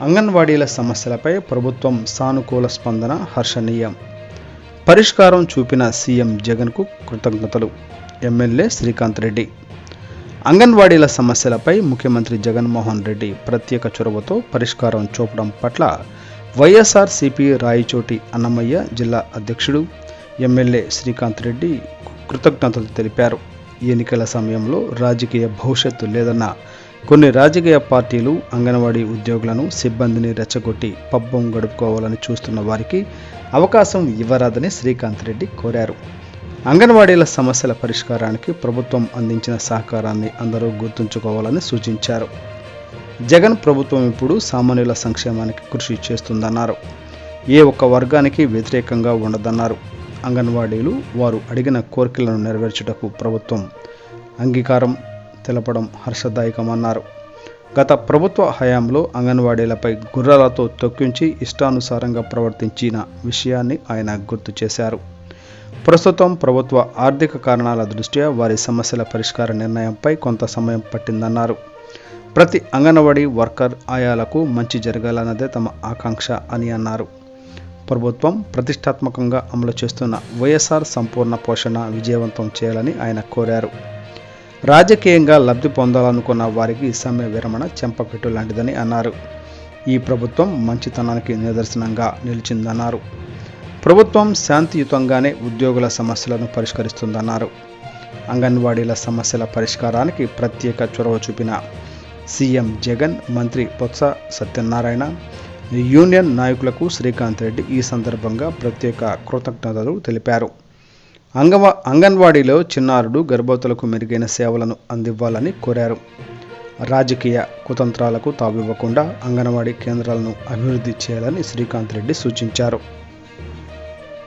అంగన్వాడీల సమస్యలపై ప్రభుత్వం సానుకూల స్పందన హర్షణీయం. పరిష్కారం చూపిన సీఎం జగన్కు కృతజ్ఞతలు. ఎమ్మెల్యే శ్రీకాంత్ రెడ్డి. అంగన్వాడీల సమస్యలపై ముఖ్యమంత్రి జగన్మోహన్ రెడ్డి ప్రత్యేక చొరవతో పరిష్కారం చూపడం పట్ల వైఎస్ఆర్సీపీ రాయచోటి అన్నమయ్య జిల్లా అధ్యక్షుడు ఎమ్మెల్యే శ్రీకాంత్ రెడ్డి కృతజ్ఞతలు తెలిపారు. ఎన్నికల సమయంలో రాజకీయ భవిష్యత్తు లేదన్న కొన్ని రాజకీయ పార్టీలు అంగన్వాడీ ఉద్యోగులను, సిబ్బందిని రెచ్చగొట్టి పబ్బం గడుపుకోవాలని చూస్తున్న వారికి అవకాశం ఇవ్వరాదని శ్రీకాంత్ రెడ్డి కోరారు. అంగన్వాడీల సమస్యల పరిష్కారానికి ప్రభుత్వం అందించిన సహకారాన్ని అందరూ గుర్తుంచుకోవాలని సూచించారు. జగన్ ప్రభుత్వం ఇప్పుడు సామాన్యుల సంక్షేమానికి కృషి చేస్తుందన్నారు. ఏ ఒక్క వర్గానికి వ్యతిరేకంగా ఉండదన్నారు. అంగన్వాడీలు వారు అడిగిన కోరికలను నెరవేర్చుటకు ప్రభుత్వం అంగీకారం తెలపడం హర్షదాయకమన్నారు. గత ప్రభుత్వ హయాంలో అంగన్వాడీలపై గుర్రాలతో తొక్కించి ఇష్టానుసారంగా ప్రవర్తించిన విషయాన్ని ఆయన గుర్తు చేశారు. ప్రస్తుతం ప్రభుత్వ ఆర్థిక కారణాల దృష్ట్యా వారి సమస్యల పరిష్కార నిర్ణయంపై కొంత సమయం పట్టిందన్నారు. ప్రతి అంగన్వాడీ వర్కర్ ఆయాలకు మంచి జరగాలన్నదే తమ ఆకాంక్ష అని అన్నారు. ప్రభుత్వం ప్రతిష్టాత్మకంగా అమలు చేస్తున్న వైఎస్ఆర్ సంపూర్ణ పోషణ విజయవంతం చేయాలని ఆయన కోరారు. రాజకీయంగా లబ్ధి పొందాలనుకున్న వారికి సమ్మె విరమణ చెంపపెట్టు లాంటిదని అన్నారు. ఈ ప్రభుత్వం మంచితనానికి నిదర్శనంగా నిలిచిందన్నారు. ప్రభుత్వం శాంతియుతంగానే ఉద్యోగుల సమస్యలను పరిష్కరిస్తుందన్నారు. అంగన్వాడీల సమస్యల పరిష్కారానికి ప్రత్యేక చొరవ చూపిన సీఎం జగన్, మంత్రి బొత్స సత్యనారాయణ, యూనియన్ నాయకులకు శ్రీకాంత్ రెడ్డి ఈ సందర్భంగా ప్రత్యేక కృతజ్ఞతలు తెలిపారు. అంగన్వాడీలో చిన్నారులు, గర్భవతులకు మెరుగైన సేవలను అందివ్వాలని కోరారు. రాజకీయ కుతంత్రాలకు తావివ్వకుండా అంగన్వాడీ కేంద్రాలను అభివృద్ధి చేయాలని శ్రీకాంత్ రెడ్డి సూచించారు.